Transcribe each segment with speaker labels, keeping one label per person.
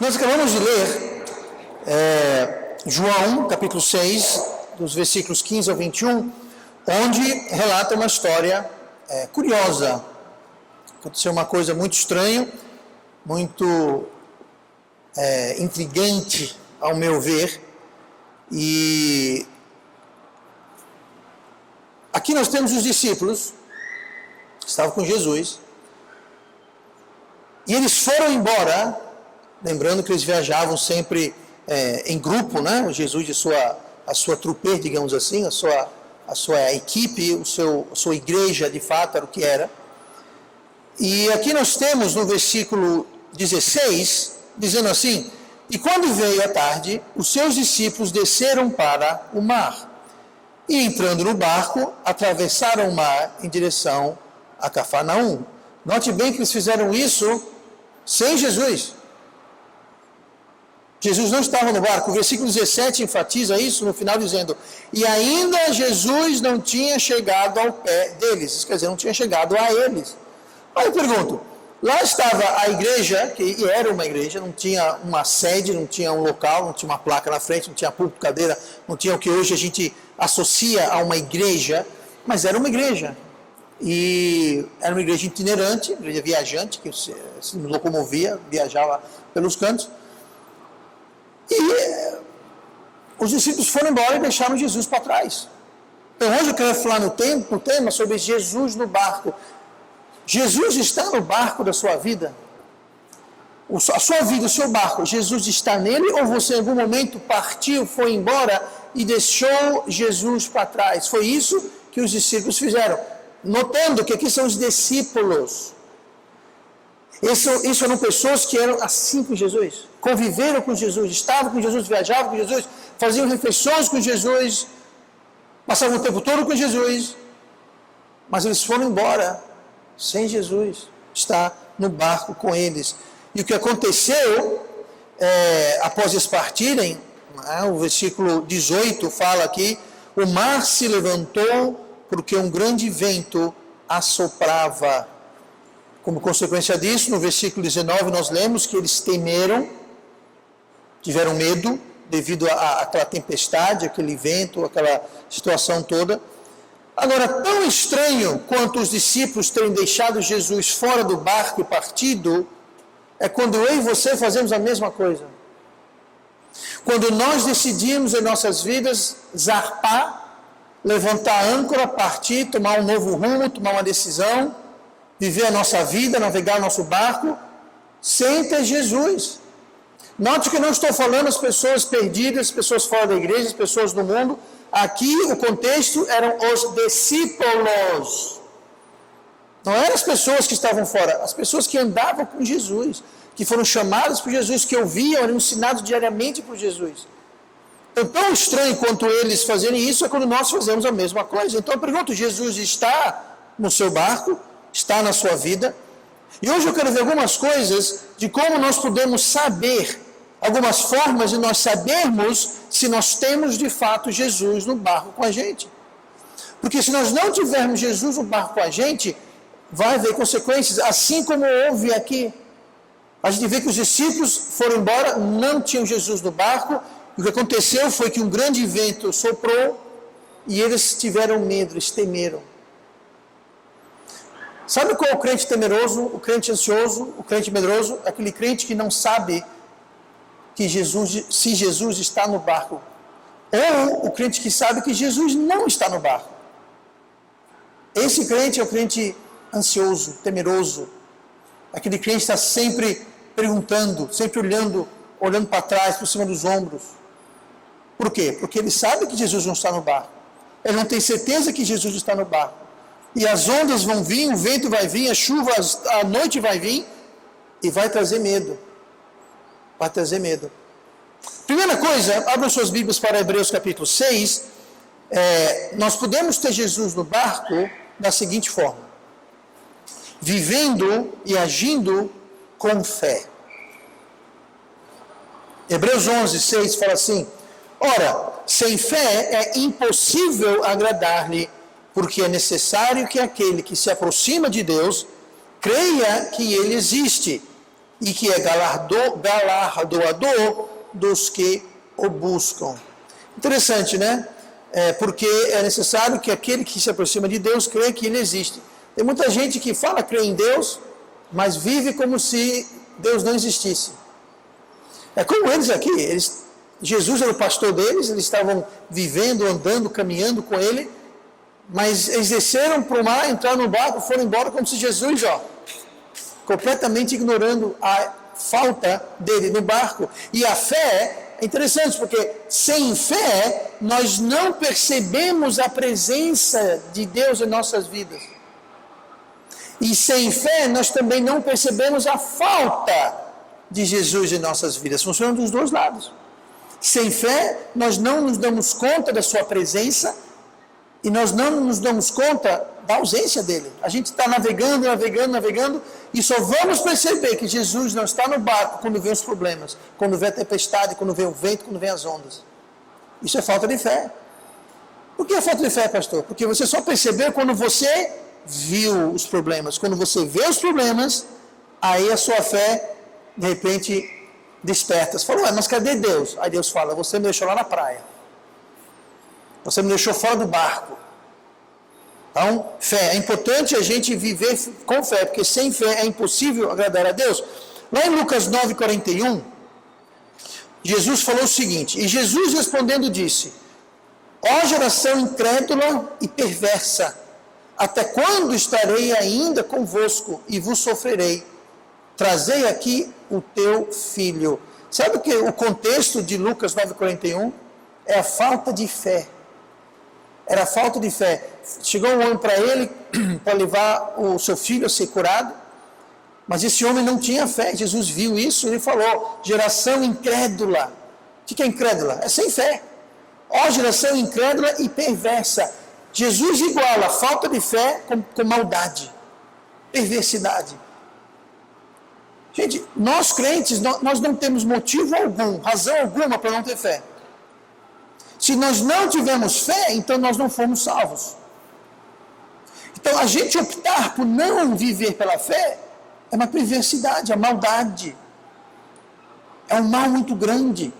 Speaker 1: Nós acabamos de ler João, capítulo 6, dos versículos 15 ao 21, onde relata uma história curiosa. Aconteceu uma coisa muito estranha, muito intrigante, ao meu ver. E aqui nós temos os discípulos que estavam com Jesus, e eles foram embora, lembrando que eles viajavam sempre em grupo, né? Jesus e a sua trupe, digamos assim, a sua equipe, a sua igreja, de fato, era o que era. E aqui nós temos no versículo 16, dizendo assim: e quando veio a tarde, os seus discípulos desceram para o mar, e entrando no barco, atravessaram o mar em direção a Cafarnaum. Note bem que eles fizeram isso sem Jesus. Jesus não estava no barco. O versículo 17 enfatiza isso no final, dizendo: e ainda Jesus não tinha chegado ao pé deles. Isso quer dizer, não tinha chegado a eles. Aí eu pergunto, lá estava a igreja, que era uma igreja, não tinha uma sede, não tinha um local, não tinha uma placa na frente, não tinha púlpito, cadeira, não tinha o que hoje a gente associa a uma igreja, mas era uma igreja. E era uma igreja itinerante, uma igreja viajante, que se locomovia, viajava pelos cantos. E os discípulos foram embora e deixaram Jesus para trás. Então hoje eu quero falar no tema sobre Jesus no barco. Jesus está no barco da sua vida? A sua vida, o seu barco, Jesus está nele, ou você em algum momento partiu, foi embora e deixou Jesus para trás? Foi isso que os discípulos fizeram. Notando que aqui são os discípulos. Isso eram pessoas que eram assim com Jesus, conviveram com Jesus, estavam com Jesus, viajavam com Jesus, faziam refeições com Jesus, passavam o tempo todo com Jesus, mas eles foram embora sem Jesus estar no barco com eles. E o que aconteceu após eles partirem, o versículo 18 fala aqui: o mar se levantou porque um grande vento assoprava. Como consequência disso, no versículo 19 nós lemos que eles temeram, tiveram medo devido àquela tempestade, aquele vento, aquela situação toda. Agora, tão estranho quanto os discípulos terem deixado Jesus fora do barco e partido, é quando eu e você fazemos a mesma coisa. Quando nós decidimos em nossas vidas zarpar, levantar a âncora, partir, tomar um novo rumo, tomar uma decisão, viver a nossa vida, navegar o nosso barco, sem ter Jesus. Note que eu não estou falando as pessoas perdidas, as pessoas fora da igreja, as pessoas do mundo. Aqui o contexto eram os discípulos. Não eram as pessoas que estavam fora, as pessoas que andavam com Jesus, que foram chamadas por Jesus, que ouviam, eram ensinados diariamente por Jesus. Então, tão estranho quanto eles fazerem isso é quando nós fazemos a mesma coisa. Então eu pergunto, Jesus está no seu barco? Está na sua vida? E hoje eu quero ver algumas coisas de como nós podemos saber, algumas formas de nós sabermos se nós temos de fato Jesus no barco com a gente. Porque se nós não tivermos Jesus no barco com a gente, vai haver consequências, assim como houve aqui. A gente vê que os discípulos foram embora, não tinham Jesus no barco, e o que aconteceu foi que um grande vento soprou e eles tiveram medo, eles temeram. Sabe qual é o crente temeroso, o crente ansioso, o crente medroso? Aquele crente que não sabe que se Jesus está no barco. Ou o crente que sabe que Jesus não está no barco. Esse crente é o crente ansioso, temeroso. Aquele crente está sempre perguntando, sempre olhando para trás, por cima dos ombros. Por quê? Porque ele sabe que Jesus não está no barco. Ele não tem certeza que Jesus está no barco. E as ondas vão vir, o vento vai vir, a chuva, a noite vai vir e vai trazer medo. Vai trazer medo. Primeira coisa, abram suas Bíblias para Hebreus capítulo 6. Nós podemos ter Jesus no barco da seguinte forma: vivendo e agindo com fé. Hebreus 11, 6 fala assim: ora, sem fé é impossível agradar-lhe, porque é necessário que aquele que se aproxima de Deus creia que ele existe e que é galardoador dos que o buscam. Interessante, né? Porque é necessário que aquele que se aproxima de Deus creia que Ele existe. Tem muita gente que fala crer em Deus, mas vive como se Deus não existisse. É como eles aqui, Jesus era o pastor deles, eles estavam vivendo, andando, caminhando com Ele, mas eles desceram para o mar, entraram no barco, foram embora como se Jesus, completamente ignorando a falta dele no barco. E a fé é interessante, porque sem fé nós não percebemos a presença de Deus em nossas vidas. E sem fé nós também não percebemos a falta de Jesus em nossas vidas. Funciona dos dois lados. Sem fé nós não nos damos conta da sua presença e nós não nos damos conta da ausência dele. A gente está navegando e só vamos perceber que Jesus não está no barco quando vem os problemas, quando vem a tempestade, quando vem o vento, quando vem as ondas. Isso é falta de fé. Por que é falta de fé, pastor? Porque você só percebeu quando você viu os problemas. Quando você vê os problemas, aí a sua fé, de repente, desperta. Você fala, mas cadê Deus? Aí Deus fala, você me deixou lá na praia. Você me deixou fora do barco. Então, fé. É importante a gente viver com fé, porque sem fé é impossível agradar a Deus. Lá em Lucas 9:41, Jesus falou o seguinte, e Jesus respondendo disse, ó geração incrédula e perversa, até quando estarei ainda convosco e vos sofrerei? Trazei aqui o teu filho. Sabe o que o contexto de Lucas 9:41? É a falta de fé. Era a falta de fé. Chegou um homem para ele, para levar o seu filho a ser curado, mas esse homem não tinha fé. Jesus viu isso e ele falou, geração incrédula. O que é incrédula? É sem fé. Ó geração incrédula e perversa. Jesus iguala a falta de fé com maldade, perversidade. Gente, nós crentes, nós não temos motivo algum, razão alguma para não ter fé. Se nós não tivermos fé, então nós não fomos salvos. Então a gente optar por não viver pela fé é uma perversidade, é uma maldade. É um mal muito grande.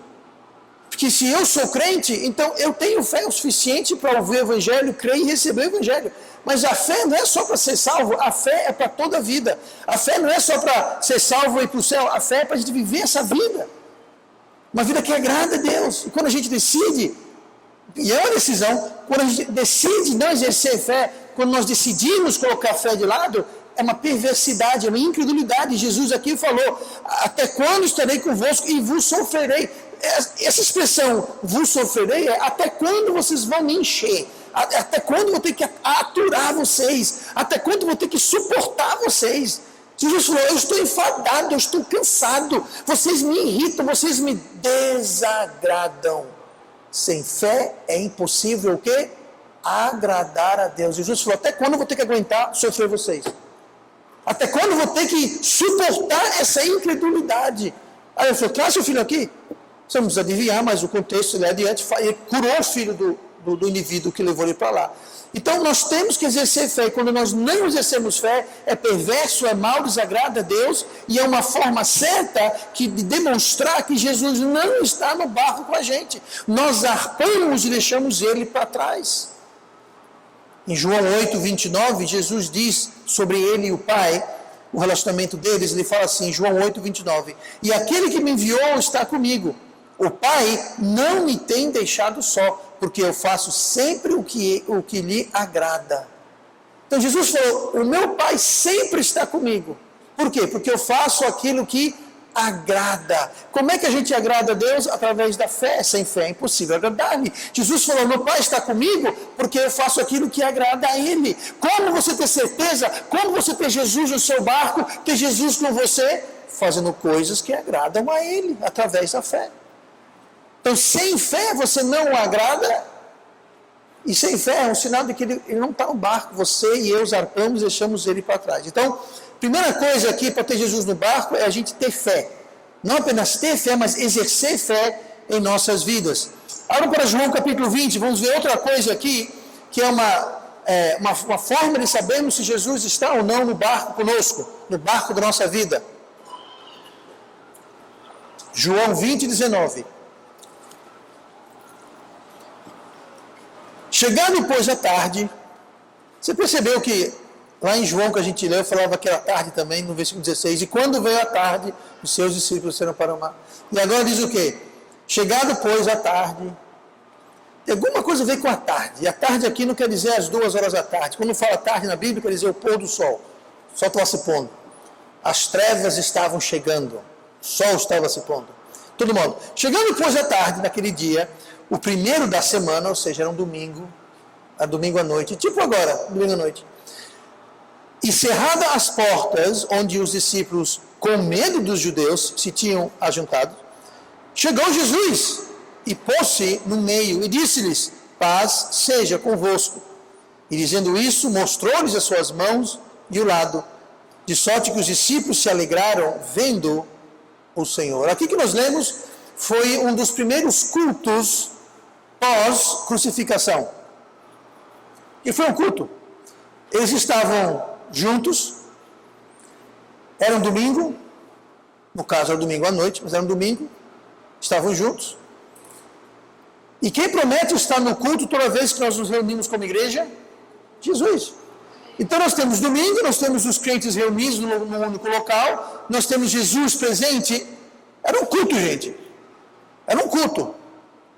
Speaker 1: Porque se eu sou crente, então eu tenho fé o suficiente para ouvir o Evangelho, crer e receber o Evangelho. Mas a fé não é só para ser salvo, a fé é para toda a vida. A fé não é só para ser salvo e ir para o céu, a fé é para a gente viver essa vida. Uma vida que agrada a Deus. E quando a gente decide, e é uma decisão, quando a gente decide não exercer fé, quando nós decidimos colocar a fé de lado, é uma perversidade, é uma incredulidade. Jesus aqui falou, até quando estarei convosco e vos sofrerei? Essa expressão, vos sofrerei, é até quando vocês vão me encher? Até quando vou ter que aturar vocês? Até quando vou ter que suportar vocês? Jesus falou, eu estou enfadado, eu estou cansado, vocês me irritam, vocês me desagradam. Sem fé é impossível o quê? Agradar a Deus. Jesus falou, até quando eu vou ter que aguentar sofrer vocês? Até quando eu vou ter que suportar essa incredulidade? Aí ele falou, traz seu filho aqui. Você não precisa adivinhar, mas o contexto ele adiante, ele curou o filho do indivíduo que levou ele para lá. Então nós temos que exercer fé, e quando nós não exercemos fé, é perverso, é mal, desagrada a Deus, e é uma forma certa de demonstrar que Jesus não está no barco com a gente. Nós arpamos e deixamos ele para trás. Em João 8:29, Jesus diz sobre ele e o Pai, o relacionamento deles, ele fala assim, João 8:29, e aquele que me enviou está comigo. O Pai não me tem deixado só, porque eu faço sempre o que lhe agrada. Então Jesus falou, o meu Pai sempre está comigo. Por quê? Porque eu faço aquilo que agrada. Como é que a gente agrada a Deus? Através da fé. Sem fé é impossível agradar-lhe. Jesus falou, meu Pai está comigo, porque eu faço aquilo que agrada a Ele. Como você ter certeza? Como você ter Jesus no seu barco, ter Jesus com você? Fazendo coisas que agradam a Ele, através da fé. Então, sem fé você não o agrada, e sem fé é um sinal de que ele não está no barco. Você e eu zarpamos e deixamos ele para trás. Então, primeira coisa aqui para ter Jesus no barco é a gente ter fé. Não apenas ter fé, mas exercer fé em nossas vidas. Abra para João capítulo 20, vamos ver outra coisa aqui, que é uma forma de sabermos se Jesus está ou não no barco conosco, no barco da nossa vida. João 20, 19. Chegando, pois, a tarde, você percebeu que lá em João que a gente leu, falava que era tarde também, no versículo 16, e quando veio a tarde, os seus discípulos foram para o mar. E agora diz o quê? Chegado, pois, a tarde, tem alguma coisa a ver com a tarde. E a tarde aqui não quer dizer as 2 horas da tarde. Quando fala tarde na Bíblia, quer dizer o pôr do sol. O sol estava se pondo. As trevas estavam chegando. O sol estava se pondo. Todo mundo. Chegando, pois, à tarde, naquele dia, o primeiro da semana, ou seja, era um domingo, domingo à noite, tipo agora, domingo à noite. E cerradas as portas, onde os discípulos, com medo dos judeus, se tinham ajuntado, chegou Jesus e pôs-se no meio e disse-lhes: paz seja convosco. E dizendo isso, mostrou-lhes as suas mãos e o lado, de sorte que os discípulos se alegraram vendo o Senhor. Aqui que nós lemos foi um dos primeiros cultos pós-crucificação. E foi um culto. Eles estavam juntos, era um domingo, no caso era domingo à noite, mas era um domingo, estavam juntos. E quem promete estar no culto toda vez que nós nos reunimos como igreja? Jesus. Então nós temos domingo, nós temos os crentes reunidos no único local, nós temos Jesus presente. Era um culto, gente. Era um culto.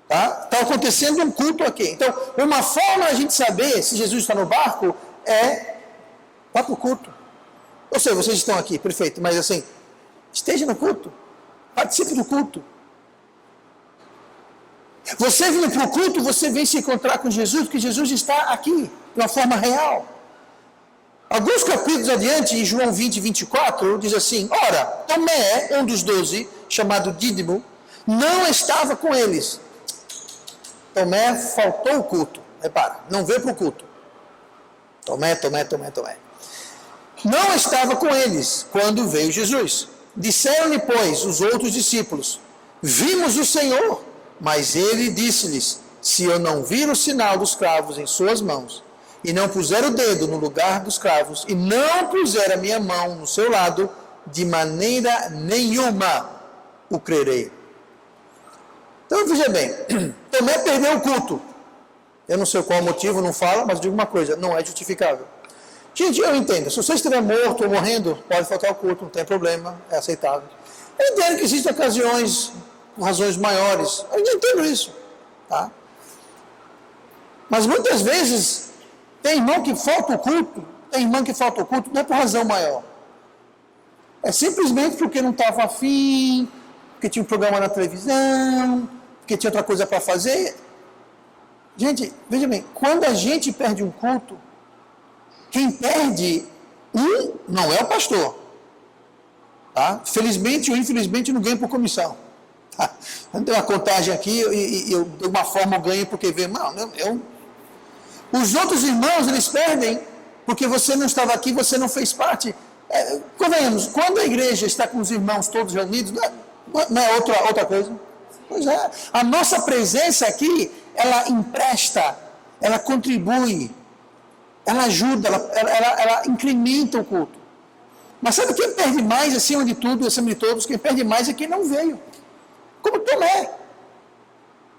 Speaker 1: Tá? Está acontecendo um culto aqui. Então, uma forma a gente saber se Jesus está no barco é vá para o culto. Ou seja, vocês estão aqui, perfeito, mas assim, esteja no culto. Participe do culto. Você vindo para o culto, você vem se encontrar com Jesus, porque Jesus está aqui, de uma forma real. Alguns capítulos adiante, em João 20, 24, diz assim: ora, Tomé, um dos 12, chamado Dídimo, não estava com eles. Tomé faltou o culto. Repara, não veio para o culto. Tomé. Não estava com eles quando veio Jesus. Disseram-lhe, pois, os outros discípulos: vimos o Senhor. Mas ele disse-lhes: se eu não vir o sinal dos cravos em suas mãos, e não puser o dedo no lugar dos cravos, e não puser a minha mão no seu lado, de maneira nenhuma o crerei. Então veja bem, Tomé perdeu o culto. Eu não sei qual o motivo, não fala, mas digo uma coisa: não é justificável. Gente, eu entendo, se você estiver morto ou morrendo, pode faltar o culto, não tem problema, é aceitável. Eu entendo que existem ocasiões, por razões maiores, eu entendo isso, tá? Mas muitas vezes, tem irmão que falta o culto, não é por razão maior. É simplesmente porque não estava afim, porque tinha um programa na televisão, porque tinha outra coisa para fazer. Gente, veja bem, quando a gente perde um culto, quem perde não é o pastor. Tá? Felizmente ou infelizmente não ganha por comissão. Tá? Não tem uma contagem aqui e eu de alguma forma eu ganho porque vê, os outros irmãos eles perdem porque você não estava aqui, você não fez parte. Convenhamos, quando a igreja está com os irmãos todos reunidos, não é outra coisa? Pois é, a nossa presença aqui, ela empresta, ela contribui, ela ajuda, ela incrementa o culto. Mas sabe quem perde mais acima de tudo, acima de todos? Quem perde mais é quem não veio. Como Tomé.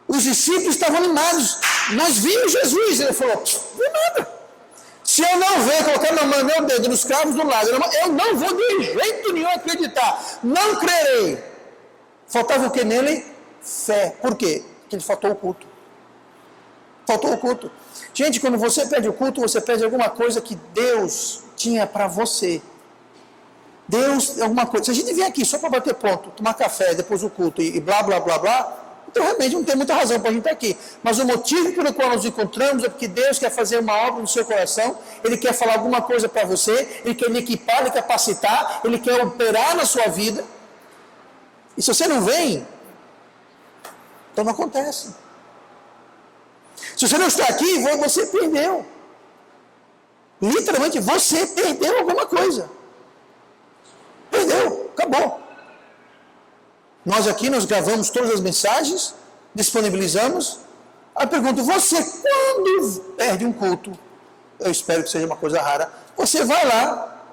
Speaker 1: Os discípulos estavam animados. Nós vimos Jesus. Ele falou: não é nada. Se eu não ver, colocar meu dedo nos cravos do lado, eu não vou de jeito nenhum acreditar. Não crerei. Faltava o que nele? Fé. Por quê? Porque ele faltou o culto. Faltou o culto. Gente, quando você perde o culto, você perde alguma coisa que Deus tinha para você. Deus, alguma coisa. Se a gente vier aqui só para bater ponto, tomar café, depois o culto e blá, blá, blá, blá, então realmente não tem muita razão para a gente estar aqui. Mas o motivo pelo qual nós nos encontramos é porque Deus quer fazer uma obra no seu coração, Ele quer falar alguma coisa para você, Ele quer lhe equipar, lhe capacitar, Ele quer operar na sua vida. E se você não vem, então não acontece. Se você não está aqui, você perdeu. Literalmente, você perdeu alguma coisa. Perdeu, acabou. Nós aqui, nós gravamos todas as mensagens, disponibilizamos. Aí eu pergunto, você quando perde um culto, eu espero que seja uma coisa rara, você vai lá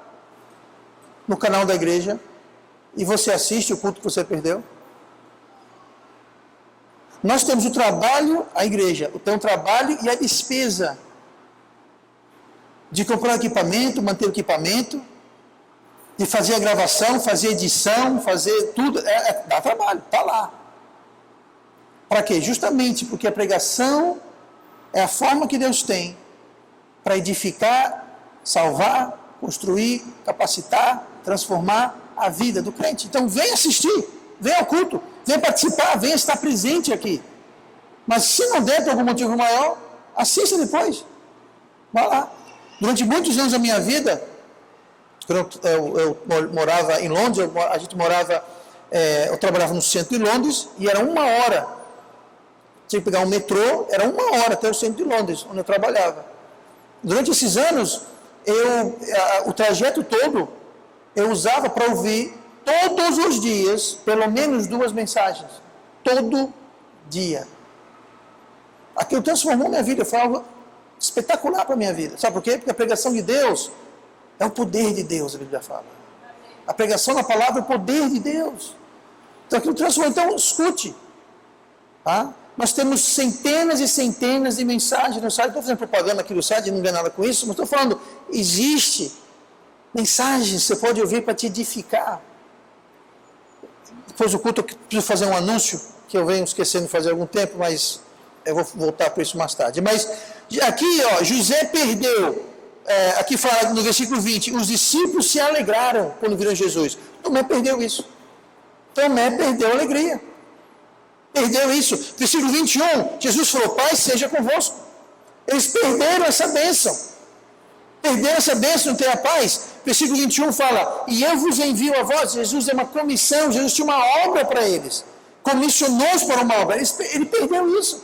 Speaker 1: no canal da igreja e você assiste o culto que você perdeu? Nós temos o trabalho, a igreja, tem o trabalho e a despesa de comprar equipamento, manter o equipamento, de fazer a gravação, fazer edição, fazer tudo, dá trabalho, está lá. Para quê? Justamente porque a pregação é a forma que Deus tem para edificar, salvar, construir, capacitar, transformar a vida do crente. Então vem assistir, vem ao culto, vem participar, vem estar presente aqui. Mas se não der por algum motivo maior, assista depois. Vá lá. Durante muitos anos da minha vida, quando eu morava em Londres, eu trabalhava no centro de Londres, e era 1 hora. Tinha que pegar um metrô, era 1 hora até o centro de Londres, onde eu trabalhava. Durante esses anos, o trajeto todo, eu usava para ouvir todos os dias, pelo menos 2 mensagens. Todo dia. Aquilo transformou minha vida, foi algo espetacular para a minha vida. Sabe por quê? Porque a pregação de Deus é o poder de Deus, a Bíblia fala. A pregação da palavra é o poder de Deus. Então aquilo transformou. Então escute. Tá? Nós temos centenas e centenas de mensagens no site. Estou fazendo propaganda aqui do site, não ganho nada com isso, mas estou falando, existe mensagens que você pode ouvir para te edificar. Depois do culto eu preciso fazer um anúncio, que eu venho esquecendo de fazer há algum tempo, mas eu vou voltar para isso mais tarde. Mas aqui, José perdeu, aqui fala no versículo 20, os discípulos se alegraram quando viram Jesus. Tomé perdeu isso. Tomé perdeu a alegria. Perdeu isso. Versículo 21, Jesus falou, Pai, seja convosco. Eles perderam essa bênção. Perderam essa bênção de ter a paz. Versículo 21 fala, e eu vos envio a vós. Jesus é uma comissão, Jesus tinha uma obra para eles. Comissionou-os para uma obra. Ele perdeu isso.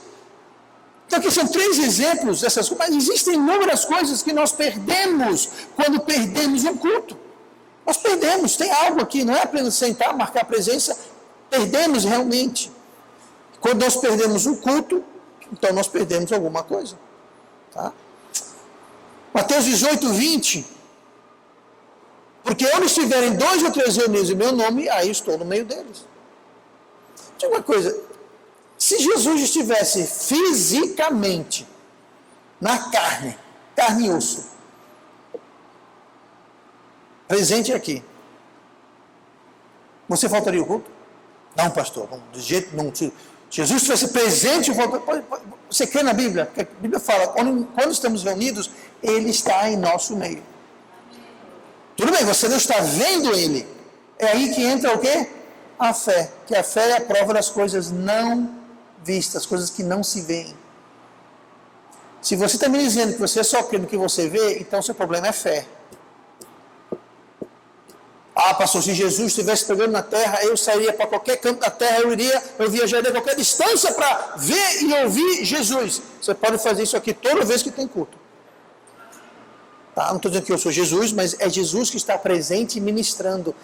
Speaker 1: Então aqui são 3 exemplos dessas coisas, mas existem inúmeras coisas que nós perdemos quando perdemos um culto. Nós perdemos, tem algo aqui, não é apenas sentar, marcar presença, perdemos realmente. Quando nós perdemos um culto, então nós perdemos alguma coisa. Tá? Mateus 18, 20. Porque onde estiverem 2 ou 3 reunidos em meu nome, aí estou no meio deles. Diga uma coisa, se Jesus estivesse fisicamente na carne e osso, presente aqui, você faltaria o culto? Não, pastor, do jeito não. Se Jesus estivesse presente, você crê na Bíblia? Porque a Bíblia fala, quando estamos reunidos, Ele está em nosso meio. Tudo bem, você não está vendo Ele. É aí que entra o quê? A fé. Que a fé é a prova das coisas não vistas, coisas que não se veem. Se você está me dizendo que você só crê no que você vê, então seu problema é fé. Ah, pastor, se Jesus estivesse pregando na terra, eu sairia para qualquer canto da terra, eu viajaria a qualquer distância para ver e ouvir Jesus. Você pode fazer isso aqui toda vez que tem culto. Tá? Não estou dizendo que eu sou Jesus, mas é Jesus que está presente e ministrando.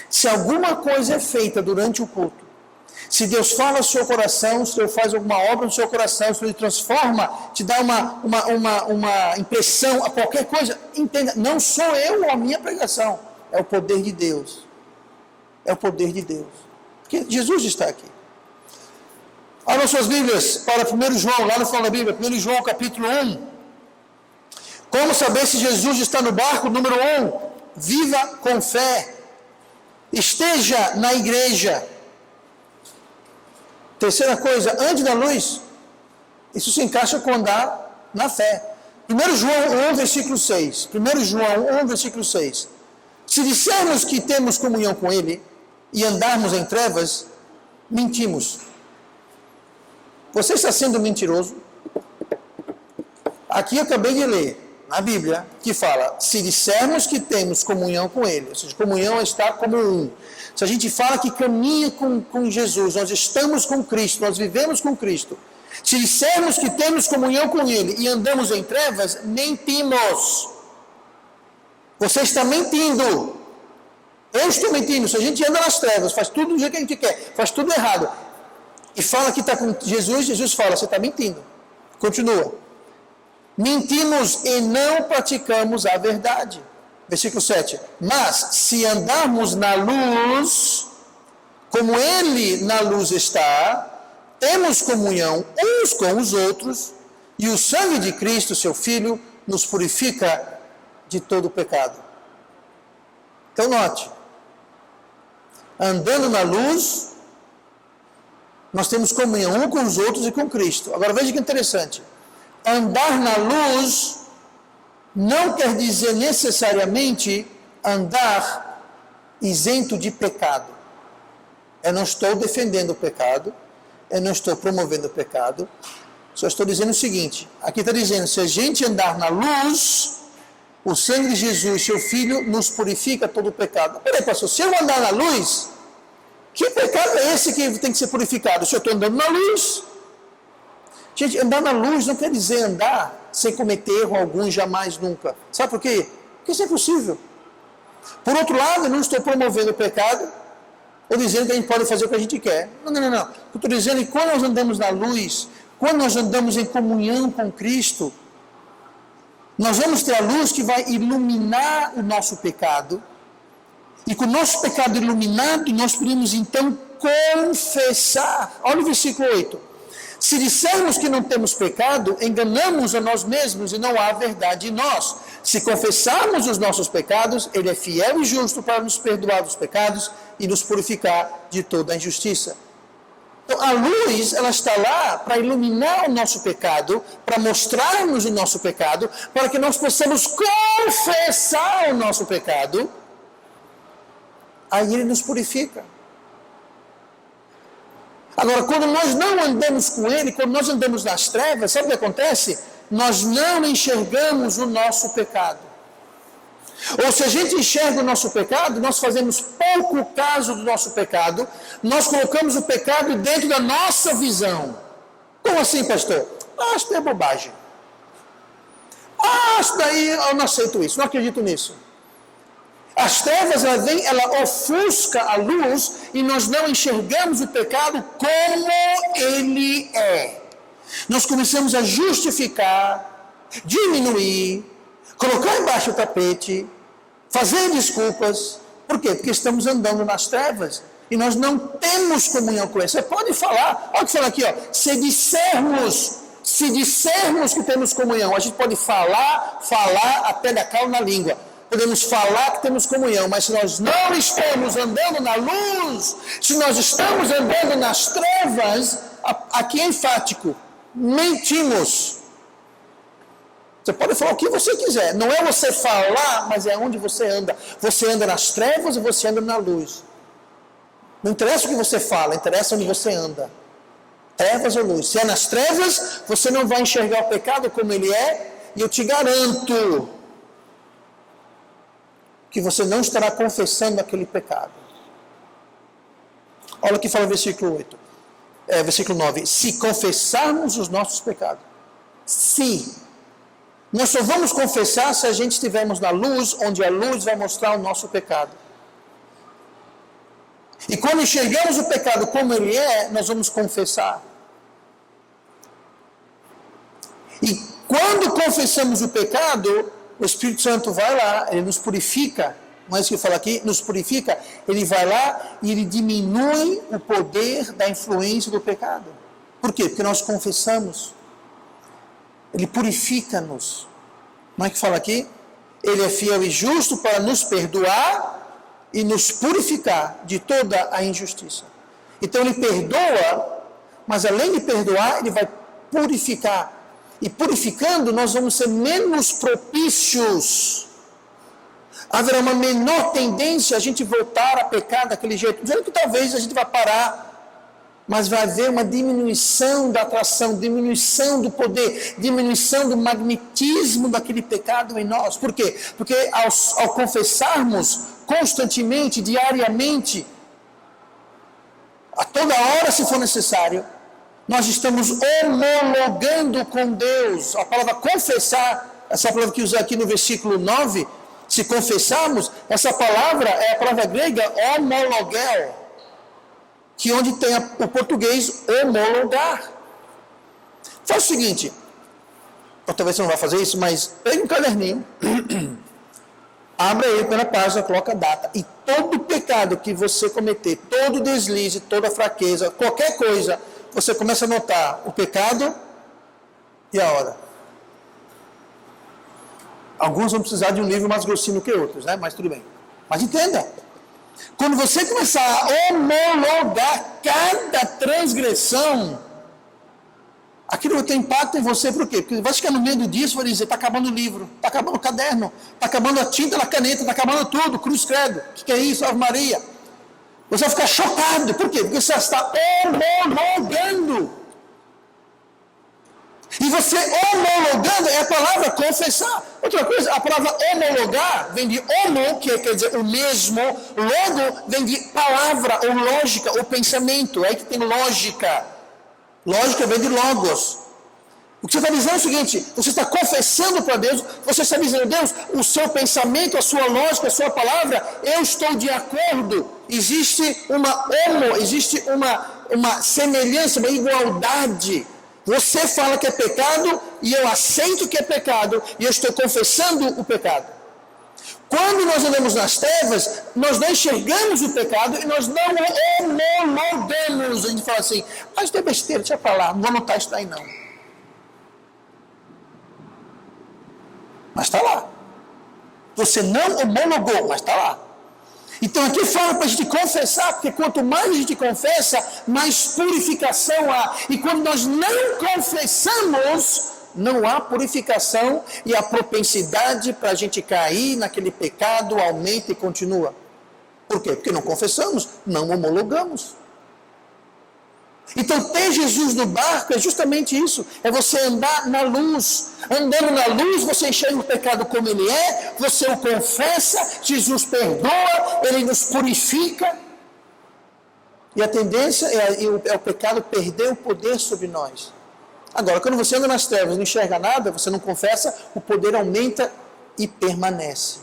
Speaker 1: Se alguma coisa é feita durante o culto, se Deus fala no seu coração, se Deus faz alguma obra no seu coração, se Ele transforma, te dá uma impressão, a qualquer coisa, entenda, não sou eu ou a minha pregação, é o poder de Deus. É o poder de Deus. Porque Jesus está aqui. Abra suas Bíblias para 1 João, lá no final da Bíblia, 1 João capítulo 1. Como saber se Jesus está no barco? Número 1, viva com fé. Esteja na igreja. Terceira coisa, ande na luz. Isso se encaixa com andar na fé. 1 João 1, versículo 6. 1 João 1, versículo 6. Se dissermos que temos comunhão com Ele e andarmos em trevas, mentimos. Você está sendo mentiroso? Aqui eu acabei de ler, na Bíblia, que fala, se dissermos que temos comunhão com Ele, ou seja, comunhão está como um. Se a gente fala que caminha com Jesus, nós estamos com Cristo, nós vivemos com Cristo. Se dissermos que temos comunhão com Ele e andamos em trevas, mentimos. Você está mentindo. Eu estou mentindo. Se a gente anda nas trevas, faz tudo do jeito que a gente quer, faz tudo errado, e fala que está com Jesus, Jesus fala, você está mentindo. Continua. Mentimos e não praticamos a verdade. Versículo 7. Mas se andarmos na luz, como Ele na luz está, temos comunhão uns com os outros, e o sangue de Cristo, seu Filho, nos purifica de todo o pecado. Então note, andando na luz, nós temos comunhão uns com os outros e com Cristo. Agora veja que interessante, andar na luz não quer dizer necessariamente andar isento de pecado. Eu não estou defendendo o pecado, eu não estou promovendo o pecado, só estou dizendo o seguinte, aqui está dizendo, se a gente andar na luz, o sangue de Jesus, seu Filho, nos purifica todo o pecado. Peraí, pastor, se eu andar na luz, que pecado é esse que tem que ser purificado? Se eu estou andando na luz. Gente, andar na luz não quer dizer andar sem cometer erro algum, jamais, nunca. Sabe por quê? Porque isso é possível. Por outro lado, eu não estou promovendo o pecado, ou dizendo que a gente pode fazer o que a gente quer. Não. Eu estou dizendo que quando nós andamos na luz, quando nós andamos em comunhão com Cristo, nós vamos ter a luz que vai iluminar o nosso pecado, e com o nosso pecado iluminado, nós podemos então confessar. Olha o versículo 8. Se dissermos que não temos pecado, enganamos a nós mesmos e não há verdade em nós. Se confessarmos os nossos pecados, Ele é fiel e justo para nos perdoar dos pecados e nos purificar de toda a injustiça. Então, a luz, ela está lá para iluminar o nosso pecado, para mostrar-nos o nosso pecado, para que nós possamos confessar o nosso pecado. Aí Ele nos purifica. Agora, quando nós não andamos com Ele, quando nós andamos nas trevas, sabe o que acontece? Nós não enxergamos o nosso pecado. Ou se a gente enxerga o nosso pecado, nós fazemos pouco caso do nosso pecado, nós colocamos o pecado dentro da nossa visão. Como assim, pastor? Acho que é bobagem. Acho daí eu não aceito isso, não acredito nisso. As trevas, ela ofusca a luz e nós não enxergamos o pecado como ele é. Nós começamos a justificar, diminuir, colocar embaixo do tapete, fazer desculpas. Por quê? Porque estamos andando nas trevas e nós não temos comunhão com ele. Você pode falar, olha o que fala aqui, ó, se dissermos que temos comunhão, a gente pode falar até dar calo na língua. Podemos falar que temos comunhão, mas se nós não estamos andando na luz, se nós estamos andando nas trevas, aqui é enfático, mentimos. Você pode falar o que você quiser, não é você falar, mas é onde você anda. Você anda nas trevas ou você anda na luz? Não interessa o que você fala, interessa onde você anda. Trevas ou luz? Se é nas trevas, você não vai enxergar o pecado como ele é, e eu te garanto que você não estará confessando aquele pecado. Olha o que fala o versículo 8. Versículo 9. Se confessarmos os nossos pecados. Se. Nós só vamos confessar se a gente estivermos na luz, onde a luz vai mostrar o nosso pecado. E quando enxergamos o pecado como ele é, nós vamos confessar. E quando confessamos o pecado, o Espírito Santo vai lá, ele nos purifica, não é isso que fala aqui, nos purifica, ele vai lá e ele diminui o poder da influência do pecado. Por quê? Porque nós confessamos. Ele purifica-nos. Não é que fala aqui? Ele é fiel e justo para nos perdoar e nos purificar de toda a injustiça. Então ele perdoa, mas além de perdoar, ele vai purificar. E purificando, nós vamos ser menos propícios. Haverá uma menor tendência a gente voltar a pecar daquele jeito. Dizendo que talvez a gente vai parar, mas vai haver uma diminuição da atração, diminuição do poder, diminuição do magnetismo daquele pecado em nós. Por quê? Porque ao confessarmos constantemente, diariamente, a toda hora se for necessário, nós estamos homologando com Deus. A palavra confessar, essa palavra que usa aqui no versículo 9, se confessarmos, essa palavra é a palavra grega homologel, que onde tem o português homologar. Faz o seguinte, ou talvez você não vai fazer isso, mas pega um caderninho, abre aí pela página, coloca a data, e todo pecado que você cometer, todo deslize, toda fraqueza, qualquer coisa, você começa a notar o pecado e a hora. Alguns vão precisar de um livro mais grossinho que outros, né? Mas tudo bem. Mas entenda, quando você começar a homologar cada transgressão, aquilo vai ter impacto em você, por quê? Porque vai chegar no meio do dia e vai dizer, está acabando o livro, está acabando o caderno, está acabando a tinta na caneta, está acabando tudo, cruz credo, o que é isso, Ave Maria? Você vai ficar chocado, por quê? Porque você está homologando. E você homologando é a palavra confessar. Outra coisa, a palavra homologar vem de homo, que quer dizer o mesmo, logo vem de palavra, ou lógica, ou pensamento, é aí que tem lógica. Lógica vem de logos. O que você está dizendo é o seguinte, você está confessando para Deus, você está dizendo, Deus, o seu pensamento, a sua lógica, a sua palavra, eu estou de acordo. Existe existe uma semelhança, uma igualdade. Você fala que é pecado e eu aceito que é pecado e eu estou confessando o pecado. Quando nós andamos nas trevas, nós não enxergamos o pecado e nós não o homologamos. A gente fala assim, mas isso é besteira, deixa pra lá, não vou anotar isso daí não. Mas está lá. Você não homologou, mas está lá. Então aqui fala para a gente confessar, porque quanto mais a gente confessa, mais purificação há. E quando nós não confessamos, não há purificação e a propensidade para a gente cair naquele pecado aumenta e continua. Por quê? Porque não confessamos, não homologamos. Então ter Jesus no barco é justamente isso, é você andar na luz. Andando na luz, você enxerga o pecado como ele é, você o confessa, Jesus perdoa, ele nos purifica. E a tendência é o pecado perder o poder sobre nós. Agora, quando você anda nas trevas e não enxerga nada, você não confessa, o poder aumenta e permanece.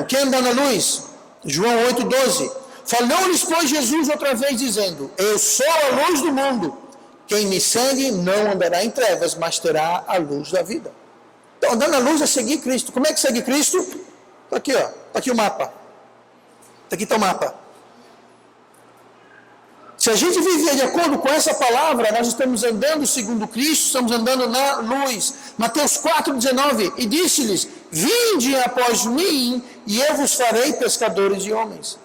Speaker 1: Quem anda na luz? João 8,12. Falou-lhes, pois, Jesus outra vez, dizendo, eu sou a luz do mundo. Quem me segue não andará em trevas, mas terá a luz da vida. Então, andar na luz é seguir Cristo. Como é que segue Cristo? Está aqui, ó. Está aqui o mapa. Aqui está o mapa. Se a gente viver de acordo com essa palavra, nós estamos andando segundo Cristo, estamos andando na luz. Mateus 4,19. E disse-lhes, vinde após mim, e eu vos farei pescadores de homens.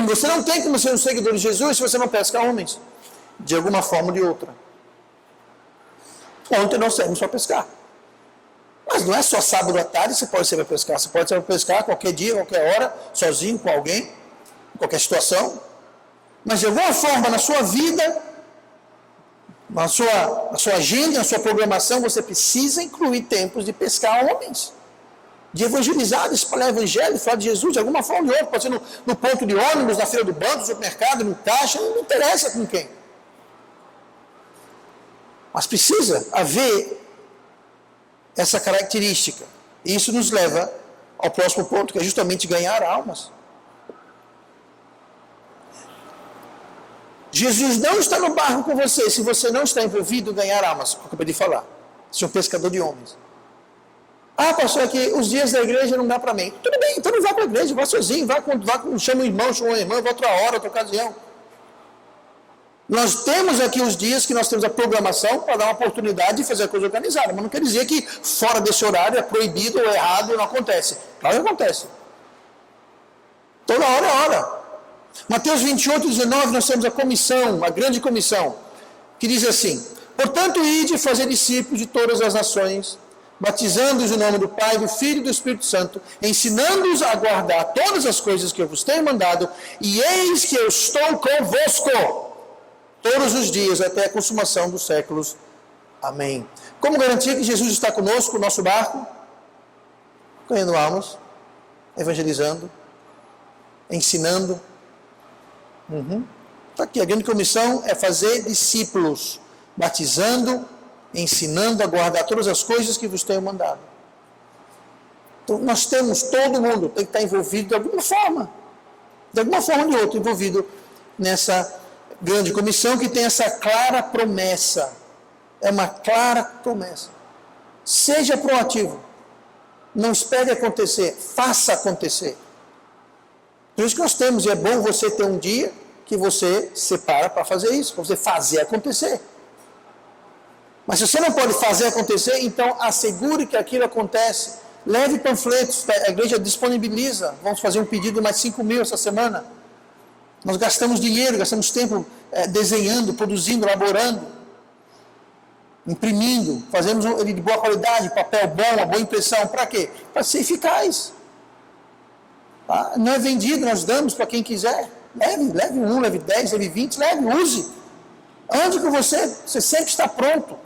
Speaker 1: Você não tem como ser um seguidor de Jesus se você não pesca homens, de alguma forma ou de outra. Ontem nós saímos para pescar. Mas não é só sábado à tarde você pode sair para pescar. Você pode sair para pescar qualquer dia, qualquer hora, sozinho, com alguém, em qualquer situação. Mas de alguma forma na sua vida, na sua agenda, na sua programação, você precisa incluir tempos de pescar homens. De evangelizar, de espalhar o evangelho, falar de Jesus de alguma forma ou de outra, pode ser no ponto de ônibus, na feira do banco, no supermercado, no caixa, não interessa com quem. Mas precisa haver essa característica. E isso nos leva ao próximo ponto, que é justamente ganhar almas. Jesus não está no barco com você se você não está envolvido em ganhar almas, como eu acabei de falar. Você é um pescador de homens. Ah, pastor, é que os dias da igreja não dá para mim. Tudo bem, então não vá para a igreja, vá sozinho, chama o irmão, chama uma irmã, vá outra hora, outra ocasião. Nós temos aqui os dias que nós temos a programação para dar uma oportunidade de fazer a coisa organizada, mas não quer dizer que fora desse horário é proibido ou errado, não acontece. Claro que acontece. Toda hora é hora. Mateus 28,19, nós temos a comissão, a grande comissão, que diz assim, portanto, ide fazer discípulos de todas as nações, batizando-os em nome do Pai, do Filho e do Espírito Santo, ensinando-os a guardar todas as coisas que eu vos tenho mandado, e eis que eu estou convosco todos os dias até a consumação dos séculos. Amém. Como garantir que Jesus está conosco, no nosso barco? Ganhando almas, evangelizando, ensinando. Está aqui, a grande comissão é fazer discípulos, batizando, ensinando a guardar todas as coisas que vos tenho mandado. Então, nós temos, todo mundo tem que estar envolvido de alguma forma ou de outra, envolvido nessa grande comissão que tem essa clara promessa. É uma clara promessa. Seja proativo. Não espere acontecer, faça acontecer. Por isso que nós temos, e é bom você ter um dia que você separa para fazer isso, para você fazer acontecer. Mas se você não pode fazer acontecer, então assegure que aquilo acontece. Leve panfletos, a igreja disponibiliza. Vamos fazer um pedido de mais 5.000 essa semana. Nós gastamos dinheiro, gastamos tempo desenhando, produzindo, elaborando, imprimindo. Fazemos ele de boa qualidade, papel bom, uma boa impressão. Para quê? Para ser eficaz. Tá? Não é vendido, nós damos para quem quiser. Leve 1, leve 10, leve 20, leve, use. Ande com você sempre está pronto.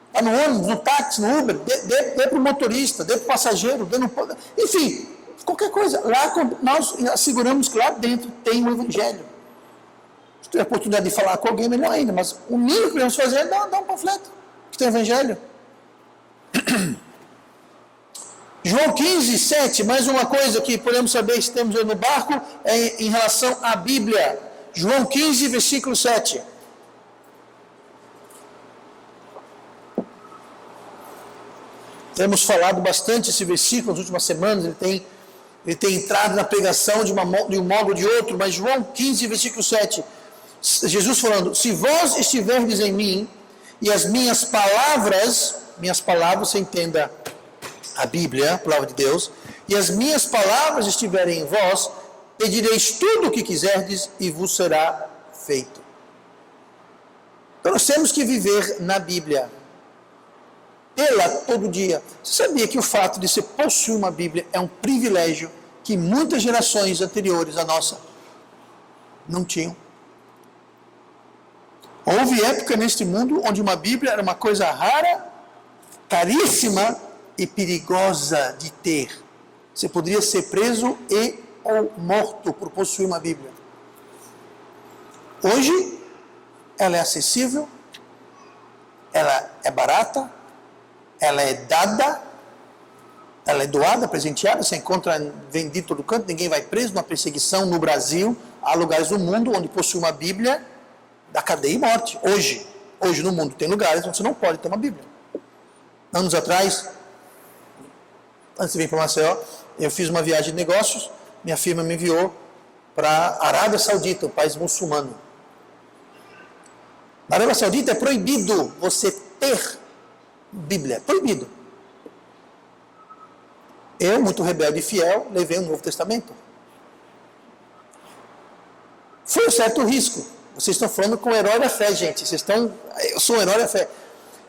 Speaker 1: Está no ônibus, no táxi, no Uber, dê para o motorista, dê para o passageiro, enfim, qualquer coisa. Lá nós asseguramos que lá dentro tem o Evangelho. Se tiver a oportunidade de falar com alguém, melhor ainda, mas o mínimo que vamos fazer é dar um panfleto que tem o Evangelho. João 15, 7, mais uma coisa que podemos saber se temos no barco é em relação à Bíblia. João 15, versículo 7. Temos falado bastante esse versículo nas últimas semanas, ele tem entrado na pregação de um modo ou de outro, mas João 15, versículo 7, Jesus falando, se vós estiverdes em mim, e as minhas palavras, você entenda a Bíblia, a palavra de Deus, e as minhas palavras estiverem em vós, pedireis tudo o que quiserdes e vos será feito. Então nós temos que viver na Bíblia. Ela todo dia. Você sabia que o fato de você possuir uma Bíblia é um privilégio que muitas gerações anteriores à nossa não tinham? Houve época neste mundo onde uma Bíblia era uma coisa rara, caríssima e perigosa de ter. Você poderia ser preso ou morto por possuir uma Bíblia. Hoje, ela é acessível, ela é barata, ela é dada, ela é doada, presenteada, você encontra vendido todo canto, ninguém vai preso, numa perseguição no Brasil, há lugares do mundo onde possui uma Bíblia da cadeia e morte. Hoje no mundo tem lugares onde você não pode ter uma Bíblia. Anos atrás, antes de vir para Maceió, eu fiz uma viagem de negócios, minha firma me enviou para a Arábia Saudita, um país muçulmano. Na Arábia Saudita é proibido você ter Bíblia, proibido. Eu, muito rebelde e fiel, levei o Novo Testamento. Foi um certo risco. Vocês estão falando com o herói da fé, gente. Eu sou o herói da fé.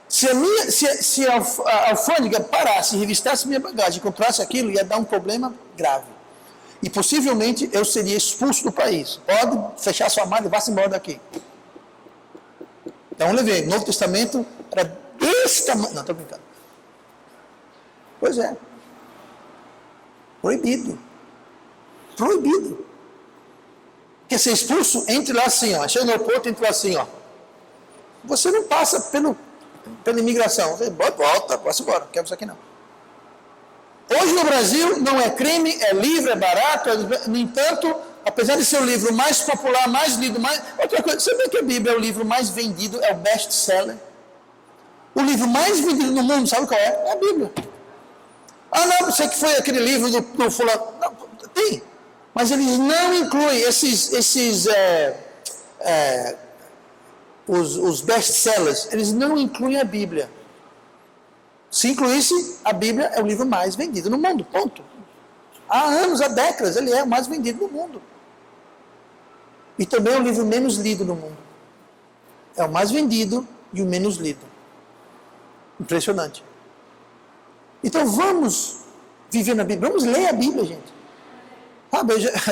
Speaker 1: Se a alfândega parasse, revistasse minha bagagem, encontrasse aquilo, ia dar um problema grave. E possivelmente eu seria expulso do país. Pode fechar sua mala e vá-se embora daqui. Então eu levei. O Novo Testamento era desse tamanho. Não, estou brincando. Pois é. Proibido. Proibido. Quer ser expulso? Entre lá assim, ó. Chega no aeroporto, entre lá assim, ó. Você não passa pela imigração. Você volta, passa embora. Não quero isso aqui não. Hoje no Brasil não é crime, é livre, é barato. No entanto, apesar de ser o livro mais popular, mais lido, outra coisa, sabia que a Bíblia é o livro mais vendido, é o best-seller? O livro mais vendido no mundo, sabe qual é? É a Bíblia. Ah, não, sei que foi aquele livro do fulano. Não, tem. Mas eles não incluem os best-sellers, eles não incluem a Bíblia. Se incluísse, a Bíblia é o livro mais vendido no mundo, ponto. Há anos, há décadas, ele é o mais vendido no mundo. E também é o livro menos lido no mundo. É o mais vendido e o menos lido. Impressionante. Então vamos viver na Bíblia, vamos ler a Bíblia, gente. Às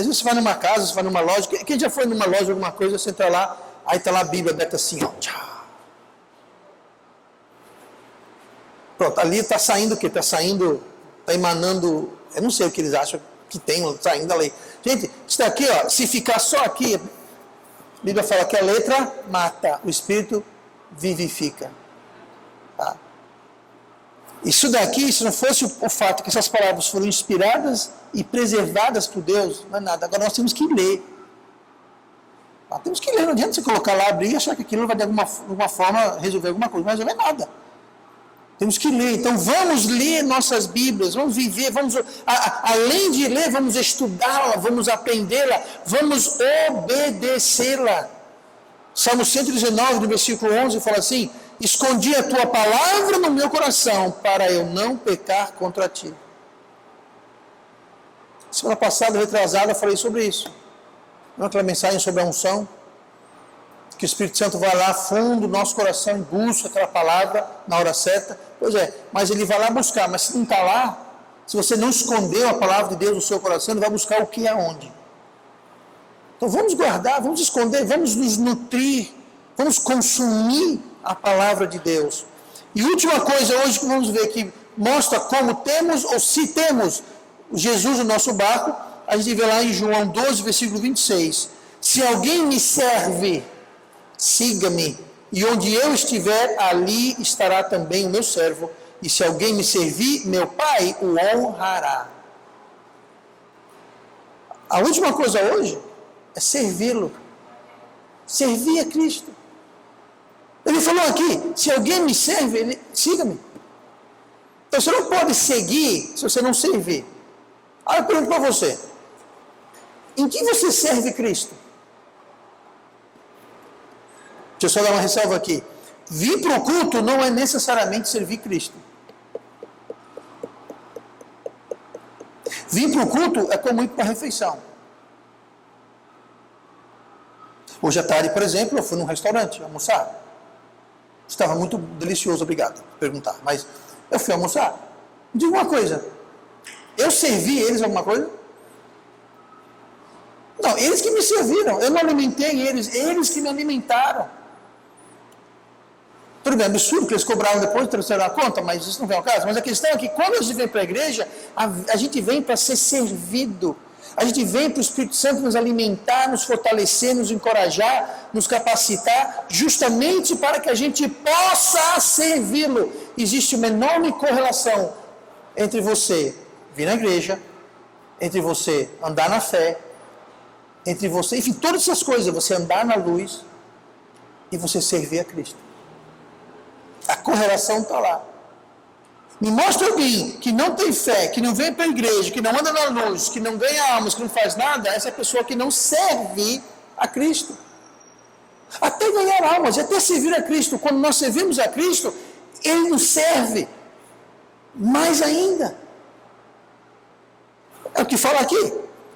Speaker 1: vezes você vai numa casa, você vai numa loja, quem já foi numa loja, alguma coisa, você entra lá, aí está lá a Bíblia aberta assim, ó. Pronto, ali está saindo o quê? Está emanando, eu não sei o que eles acham que tem saindo da lei. Gente, isso daqui, ó, se ficar só aqui, a Bíblia fala que a letra mata, o Espírito vivifica. Tá? Isso daqui, se não fosse o fato que essas palavras foram inspiradas e preservadas por Deus, não é nada. Agora nós temos que ler. Temos que ler, não adianta você colocar lá, abrir e achar que aquilo vai de alguma forma resolver alguma coisa, não vai resolver nada. Temos que ler. Então vamos ler nossas Bíblias, vamos viver, além de ler, vamos estudá-la, vamos aprendê-la, vamos obedecê-la. Salmo 119, no versículo 11, fala assim: escondi a tua palavra no meu coração, para eu não pecar contra ti. Semana passada, retrasada, eu falei sobre isso. Não é aquela mensagem sobre a unção, que o Espírito Santo vai lá fundo do nosso coração e busca aquela palavra na hora certa. Pois é, mas ele vai lá buscar, mas se não está lá, se você não escondeu a palavra de Deus no seu coração, ele vai buscar o que é onde. Então vamos guardar, vamos esconder, vamos nos nutrir, vamos consumir a palavra de Deus. E última coisa hoje que vamos ver, que mostra como temos ou se temos Jesus no nosso barco, a gente vê lá em João 12, versículo 26. Se alguém me serve, siga-me, e onde eu estiver, ali estará também o meu servo, e se alguém me servir, meu Pai o honrará. A última coisa hoje é servi-lo, servir a Cristo. Ele falou aqui, se alguém me serve, siga-me. Então você não pode seguir se você não servir. Aí eu pergunto para você, em que você serve Cristo? Deixa eu só dar uma ressalva aqui. Vir para o culto não é necessariamente servir Cristo. Vir para o culto é como ir para a refeição. Hoje à tarde, por exemplo, eu fui num restaurante almoçar. Estava muito delicioso, obrigado por perguntar. Mas eu fui almoçar. Me diga uma coisa. Eu servi eles alguma coisa? Não, eles que me serviram. Eu não alimentei eles que me alimentaram. Tudo bem, absurdo que eles cobraram depois, trouxeram a conta, mas isso não vem ao caso. Mas a questão é que quando a gente vem para a igreja, a gente vem para ser servido. A gente vem para o Espírito Santo nos alimentar, nos fortalecer, nos encorajar, nos capacitar, justamente para que a gente possa servi-lo. Existe uma enorme correlação entre você vir na igreja, entre você andar na fé, entre você, enfim, todas essas coisas, você andar na luz e você servir a Cristo. A correlação está lá. Me mostra alguém que não tem fé, que não vem para a igreja, que não anda na luz, que não ganha almas, que não faz nada, essa é a pessoa que não serve a Cristo. Até ganhar almas, até servir a Cristo. Quando nós servimos a Cristo, Ele nos serve mais ainda. É o que fala aqui.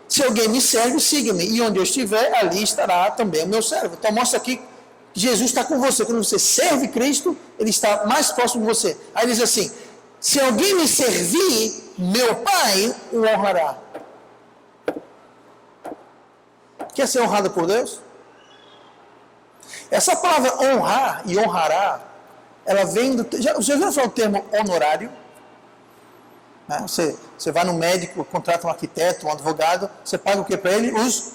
Speaker 1: Se alguém me serve, siga-me. E onde eu estiver, ali estará também o meu servo. Então mostra aqui que Jesus está com você. Quando você serve Cristo, Ele está mais próximo de você. Aí ele diz assim, se alguém me servir, meu Pai o honrará. Quer ser honrado por Deus? Essa palavra honrar e honrará, ela vem do... Você já falar o termo honorário? Né? Você vai no médico, contrata um arquiteto, um advogado, você paga o que para ele? Os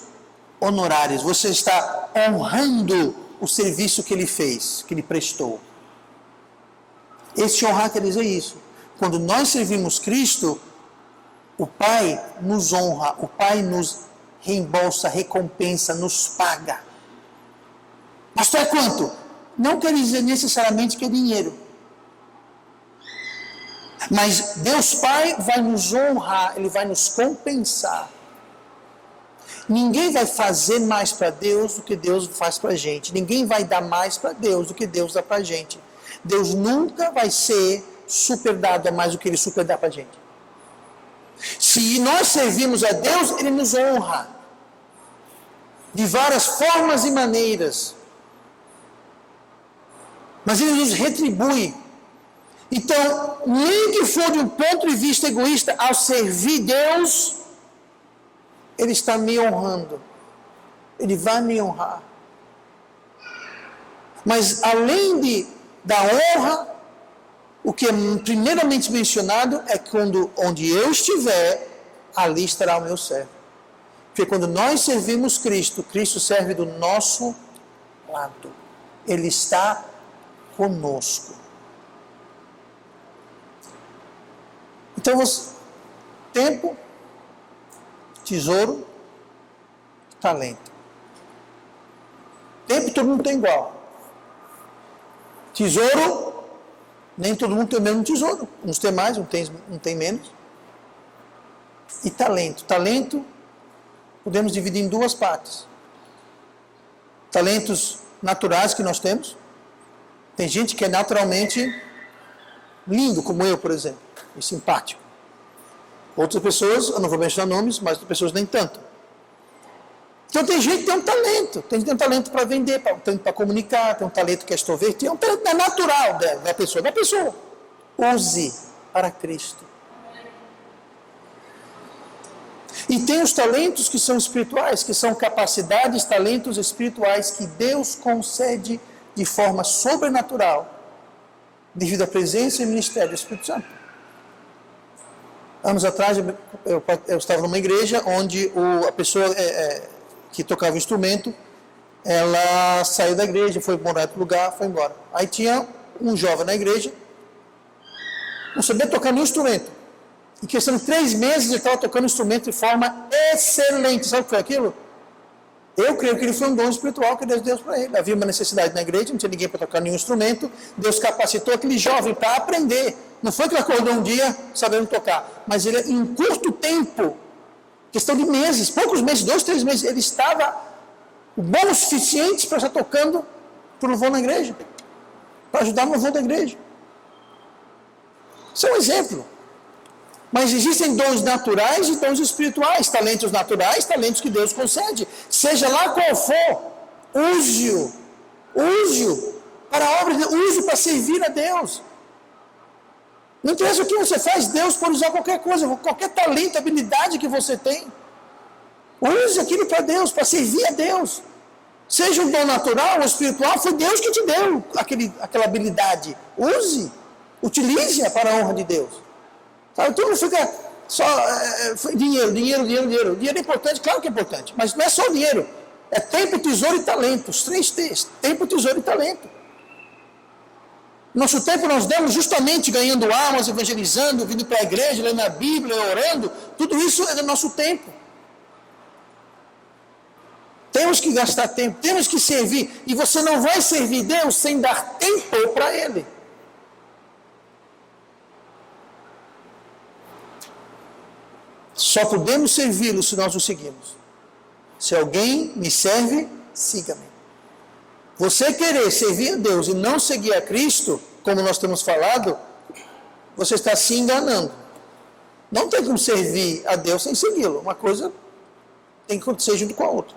Speaker 1: honorários. Você está honrando o serviço que ele fez, que ele prestou. Esse honrar quer dizer isso. Quando nós servimos Cristo, o Pai nos honra, o Pai nos reembolsa, recompensa, nos paga. Pastor, é quanto? Não quer dizer necessariamente que é dinheiro. Mas Deus Pai vai nos honrar, Ele vai nos compensar. Ninguém vai fazer mais para Deus do que Deus faz para a gente. Ninguém vai dar mais para Deus do que Deus dá para a gente. Deus nunca vai ser superdado a mais do que Ele superdá para a gente. Se nós servimos a Deus, Ele nos honra. De várias formas e maneiras. Mas Ele nos retribui. Então, nem que for de um ponto de vista egoísta, ao servir Deus, Ele está me honrando. Ele vai me honrar. Mas além da honra, o que é primeiramente mencionado é quando onde eu estiver, ali estará o meu servo. Porque quando nós servimos Cristo, Cristo serve do nosso lado. Ele está conosco. Então, tempo, tesouro, talento. Tempo todo mundo tem igual. Tesouro, Nem todo mundo tem o mesmo tesouro. Uns têm mais, uns têm menos. E talento. Talento podemos dividir em duas partes. Talentos naturais que nós temos. Tem gente que é naturalmente lindo, como eu, por exemplo, e simpático. Outras pessoas, eu não vou mencionar nomes, mas outras pessoas nem tanto. Então tem gente que tem um talento. Tem gente que tem um talento para vender, para comunicar, tem um talento que é extrovertido, é um talento natural da pessoa. Use para Cristo. E tem os talentos que são espirituais, que são capacidades, talentos espirituais que Deus concede de forma sobrenatural, devido à presença e ministério do Espírito Santo. Anos atrás, eu estava numa igreja onde a pessoa que tocava o instrumento, ela saiu da igreja, foi morar em outro lugar, foi embora. Aí tinha um jovem na igreja, não sabia tocar nenhum instrumento. Em questão de 3 meses, ele estava tocando instrumento de forma excelente. Sabe o que foi aquilo? Eu creio que ele foi um dom espiritual que Deus deu para ele. Havia uma necessidade na igreja, não tinha ninguém para tocar nenhum instrumento. Deus capacitou aquele jovem para aprender. Não foi que ele acordou um dia sabendo tocar, mas ele, em curto tempo, questão de meses, poucos meses, 2, 3 meses, ele estava bom o suficiente para estar tocando para o louvor na igreja, para ajudar no louvor da igreja. Isso é um exemplo. Mas existem dons naturais e dons espirituais, talentos naturais, talentos que Deus concede. Seja lá qual for, use-o para a obra de Deus, use-o para servir a Deus. Não interessa o que você faz, Deus pode usar qualquer coisa, qualquer talento, habilidade que você tem. Use aquilo para Deus, para servir a Deus. Seja um dom natural ou espiritual, foi Deus que te deu aquela habilidade. Use, utilize-a para a honra de Deus. Sabe, tu não fica só dinheiro. Dinheiro é importante, claro que é importante, mas não é só dinheiro. É tempo, tesouro e talento. Os 3 T's. Tempo, tesouro e talento. Nosso tempo nós damos justamente ganhando almas, evangelizando, vindo para a igreja, lendo a Bíblia, orando. Tudo isso é do nosso tempo. Temos que gastar tempo, temos que servir. E você não vai servir Deus sem dar tempo para Ele. Só podemos servi-lo se nós o seguimos. Se alguém me serve, siga-me. Você querer servir a Deus e não seguir a Cristo, como nós temos falado, você está se enganando. Não tem como servir a Deus sem segui-lo. Uma coisa tem que acontecer junto com a outra.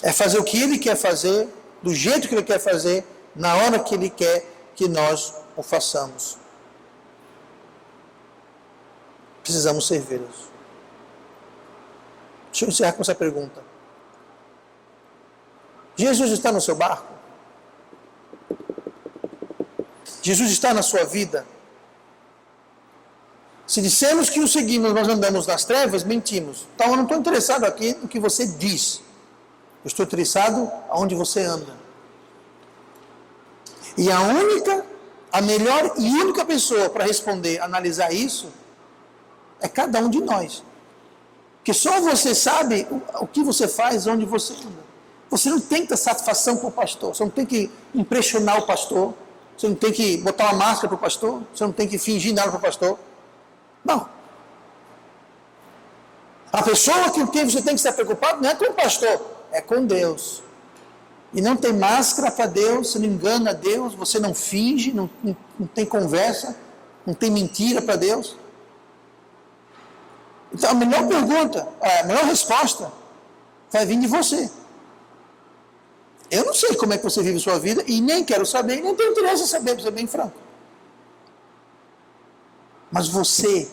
Speaker 1: É fazer o que Ele quer fazer, do jeito que Ele quer fazer, na hora que Ele quer que nós o façamos. Precisamos servi-los. Deixa eu encerrar com essa pergunta. Jesus está no seu barco? Jesus está na sua vida? Se dissermos que o seguimos, nós andamos nas trevas, mentimos. Então eu não estou interessado aqui no que você diz. Eu estou interessado aonde você anda. E a melhor e única pessoa para responder, analisar isso, é cada um de nós. Porque só você sabe o que você faz, onde você anda. Você não tem que dar satisfação para o pastor. Você não tem que impressionar o pastor. Você não tem que botar uma máscara para o pastor. Você não tem que fingir nada para o pastor. Não. A pessoa com quem você tem que estar preocupado não é com o pastor, é com Deus. E não tem máscara para Deus, você não engana Deus, você não finge, não tem conversa, não tem mentira para Deus. Então a melhor pergunta, a melhor resposta vai vir de você. Eu não sei como é que você vive a sua vida e nem quero saber, e nem tenho interesse em saber, para ser bem franco. Mas você,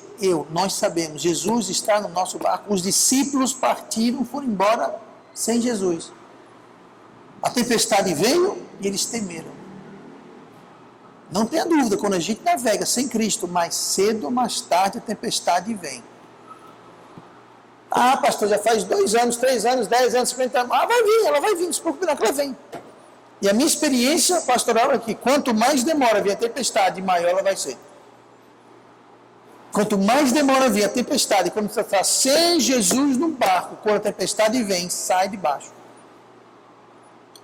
Speaker 1: nós sabemos, Jesus está no nosso barco. Os discípulos partiram, foram embora sem Jesus. A tempestade veio e eles temeram. Não tenha dúvida, quando a gente navega sem Cristo, mais cedo ou mais tarde a tempestade vem. Ah, pastor, já faz 2 anos, 3 anos, 10 anos, 50 anos. Ah, ela vai vir, não se preocupe não, que ela vem. E a minha experiência pastoral é que quanto mais demora a vir a tempestade, maior ela vai ser. Quanto mais demora a vir a tempestade, quando você está sem Jesus no barco, quando a tempestade vem, sai de baixo.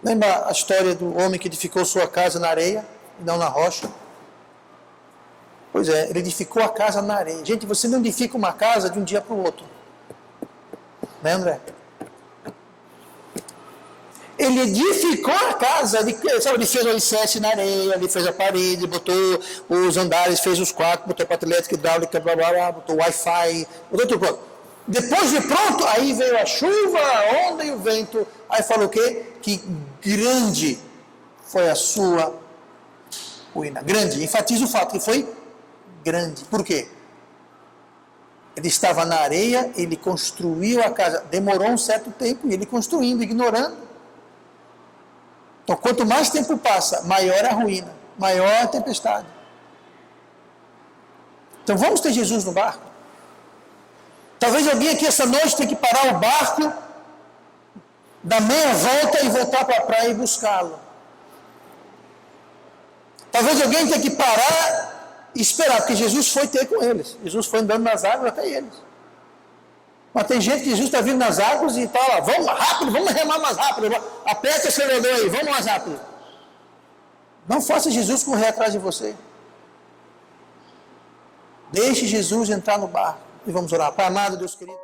Speaker 1: Lembra a história do homem que edificou sua casa na areia? e não na rocha. Pois é, ele edificou a casa na areia. Gente, você não edifica uma casa de um dia para o outro. Né, André? Ele edificou a casa, ele fez o alicerce na areia, ele fez a parede, botou os andares, fez os quartos, botou parte elétrica, hidráulica, blá, blá, blá, botou Wi-Fi, botou tudo pronto. Depois de pronto, aí veio a chuva, a onda e o vento. Aí falou o quê? Que grande foi a sua ruína. Grande, enfatiza o fato que foi grande. Por quê? Ele estava na areia, ele construiu a casa. Demorou um certo tempo e ele construindo, ignorando. Então, quanto mais tempo passa, maior a ruína, maior a tempestade. Então, vamos ter Jesus no barco. Talvez alguém aqui essa noite tenha que parar o barco, dar meia volta e voltar para a praia e buscá-lo. Talvez alguém tenha que parar e esperar, porque Jesus foi ter com eles. Jesus foi andando nas águas até eles. Mas tem gente que Jesus está vindo nas águas e está lá, vamos rápido, vamos remar mais rápido, aperta o acelerador aí, vamos mais rápido. Não faça Jesus correr atrás de você. Deixe Jesus entrar no barco. E vamos orar. Pai amado, Deus querido.